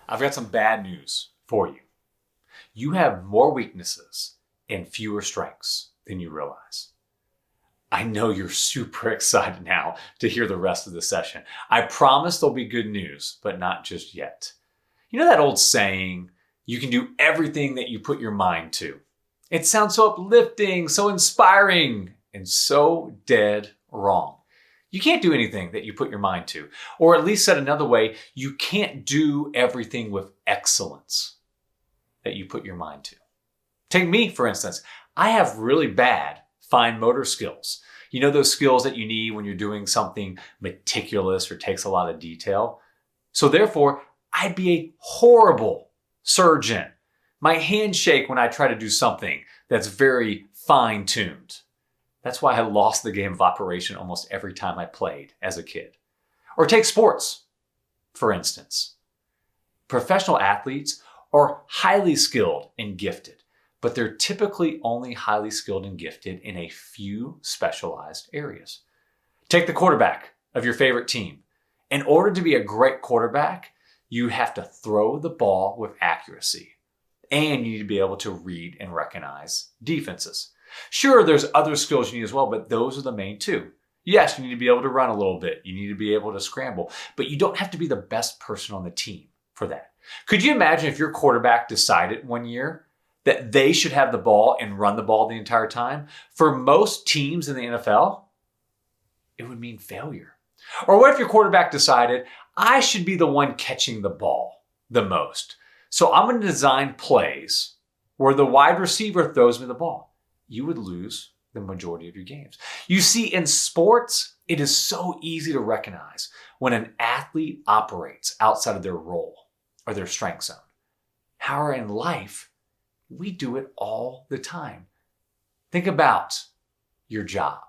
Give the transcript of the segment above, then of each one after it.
I've got some bad news for you. You have more weaknesses and fewer strengths than you realize. I know you're super excited now to hear the rest of the session. I promise there'll be good news, but not just yet. You know that old saying, you can do everything that you put your mind to. It sounds so uplifting, so inspiring, and so dead wrong. You can't do anything that you put your mind to. Or at least said another way, you can't do everything with excellence that you put your mind to. Take me, for instance. I have really bad fine motor skills. You know those skills that you need when you're doing something meticulous or takes a lot of detail? So therefore, I'd be a horrible surgeon. My hands shake when I try to do something that's very fine-tuned. That's why I lost the game of operation almost every time I played as a kid. Or take sports, for instance. Professional athletes are highly skilled and gifted, but they're typically only highly skilled and gifted in a few specialized areas. Take the quarterback of your favorite team. In order to be a great quarterback, you have to throw the ball with accuracy, and you need to be able to read and recognize defenses. Sure, there's other skills you need as well, but those are the main two. Yes, you need to be able to run a little bit. You need to be able to scramble, but you don't have to be the best person on the team for that. Could you imagine if your quarterback decided one year that they should have the ball and run the ball the entire time? For most teams in the NFL, it would mean failure. Or what if your quarterback decided, I should be the one catching the ball the most? So I'm going to design plays where the wide receiver throws me the ball. You would lose the majority of your games. You see, in sports, it is so easy to recognize when an athlete operates outside of their role or their strength zone. However, in life, we do it all the time. Think about your job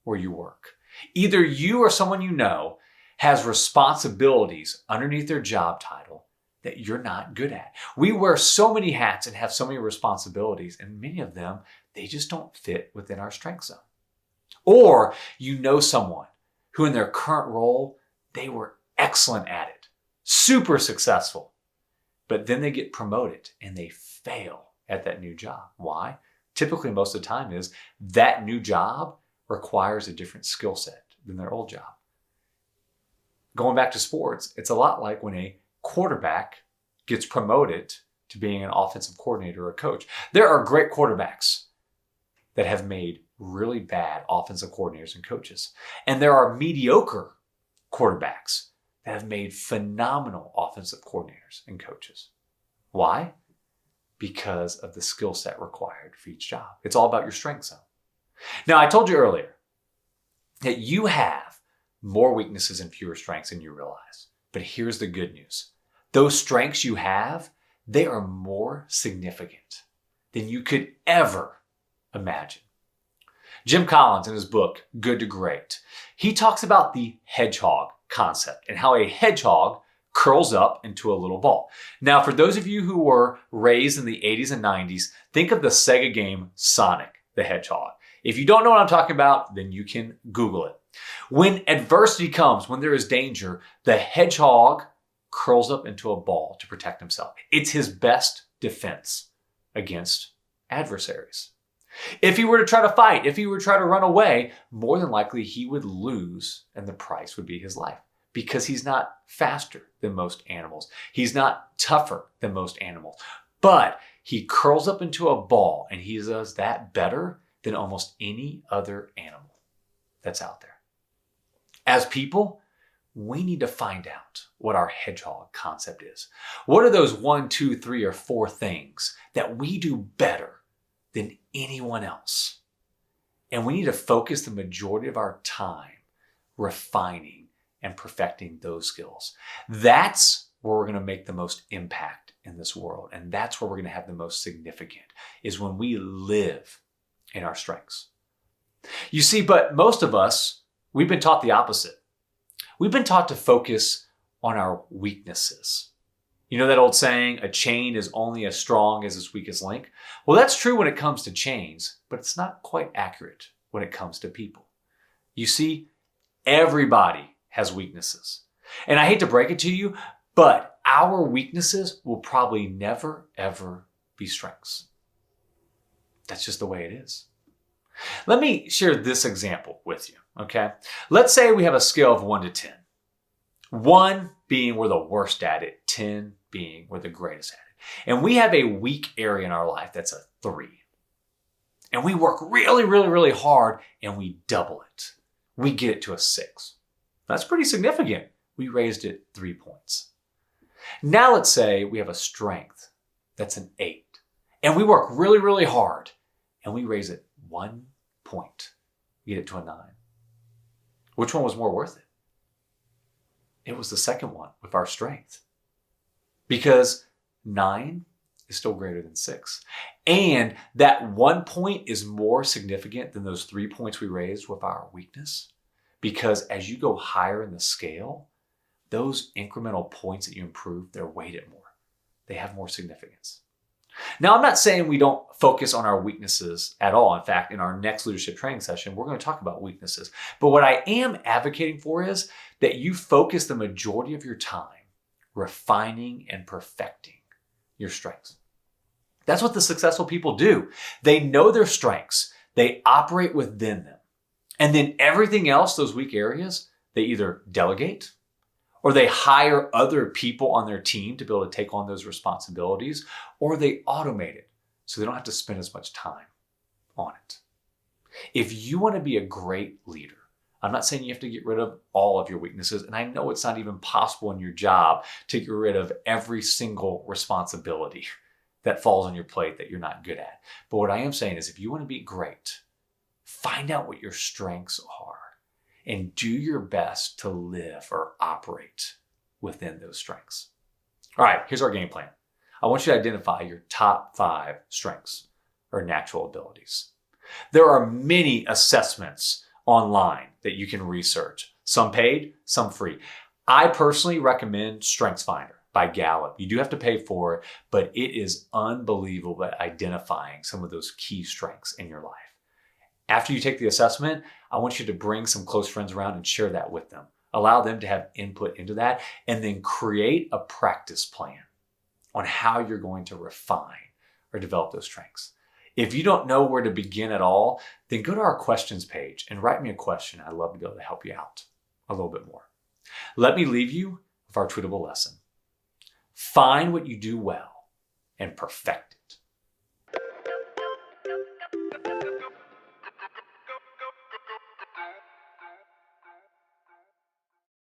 where you work. Either you or someone you know has responsibilities underneath their job title that you're not good at. We wear so many hats and have so many responsibilities, and many of them, they just don't fit within our strength zone. Or you know someone who in their current role, they were excellent at it, super successful, but then they get promoted and they fail at that new job. Why? Typically, most of the time is that new job requires a different skill set than their old job. Going back to sports, it's a lot like when a quarterback gets promoted to being an offensive coordinator or a coach. There are great quarterbacks that have made really bad offensive coordinators and coaches. And there are mediocre quarterbacks that have made phenomenal offensive coordinators and coaches. Why? Because of the skill set required for each job. It's all about your strength zone. Now, I told you earlier that you have more weaknesses and fewer strengths than you realize. But here's the good news. Those strengths you have, they are more significant than you could ever imagine. Jim Collins, in his book, Good to Great, he talks about the hedgehog concept and how a hedgehog curls up into a little ball. Now, for those of you who were raised in the 80s and 90s, think of the Sega game Sonic the Hedgehog. If you don't know what I'm talking about, then you can Google it. When adversity comes, when there is danger, the hedgehog curls up into a ball to protect himself. It's his best defense against adversaries. If he were to try to fight, if he were to try to run away, more than likely he would lose and the price would be his life because he's not faster than most animals. He's not tougher than most animals, but he curls up into a ball and he does that better than almost any other animal that's out there. As people, we need to find out what our hedgehog concept is. What are those 1, 2, 3, or 4 things that we do better than anyone else? And we need to focus the majority of our time refining and perfecting those skills. That's where we're going to make the most impact in this world. And that's where we're going to have the most significant, is when we live in our strengths. You see, but most of us, we've been taught the opposite. We've been taught to focus on our weaknesses. You know that old saying, a chain is only as strong as its weakest link? Well, that's true when it comes to chains, but it's not quite accurate when it comes to people. You see, everybody has weaknesses. And I hate to break it to you, But our weaknesses will probably never, ever be strengths. That's just the way it is. Let me share this example with you, okay? Let's say we have a scale of 1 to 10. 1 being we're the worst at it, 10 being we're the greatest at it. And we have a weak area in our life that's a 3. And we work really, really, really hard and we double it. We get it to a 6. That's pretty significant. We raised it 3 points. Now let's say we have a strength that's an 8. And we work really, really hard and we raise it 1 point. We get it to a 9. Which one was more worth it? It was the second one with our strength. Because 9 is still greater than 6. And that 1 point is more significant than those 3 points we raised with our weakness. Because as you go higher in the scale, those incremental points that you improve, they're weighted more. They have more significance. Now, I'm not saying we don't focus on our weaknesses at all. In fact, in our next leadership training session, we're going to talk about weaknesses. But what I am advocating for is that you focus the majority of your time refining and perfecting your strengths. That's what the successful people do. They know their strengths. They operate within them. And then everything else, those weak areas, they either delegate or they hire other people on their team to be able to take on those responsibilities, or they automate it so they don't have to spend as much time on it. If you want to be a great leader, I'm not saying you have to get rid of all of your weaknesses, and I know it's not even possible in your job to get rid of every single responsibility that falls on your plate that you're not good at. But what I am saying is if you want to be great, find out what your strengths are and do your best to live or operate within those strengths. All right, here's our game plan. I want you to identify your top 5 strengths or natural abilities. There are many assessments online that you can research, some paid, some free. I personally recommend StrengthsFinder by Gallup. You do have to pay for it, but it is unbelievable at identifying some of those key strengths in your life. After you take the assessment, I want you to bring some close friends around and share that with them. Allow them to have input into that, and then create a practice plan on how you're going to refine or develop those strengths. If you don't know where to begin at all, then go to our questions page and write me a question. I'd love to be able to help you out a little bit more. Let me leave you with our tweetable lesson. Find what you do well and perfect it.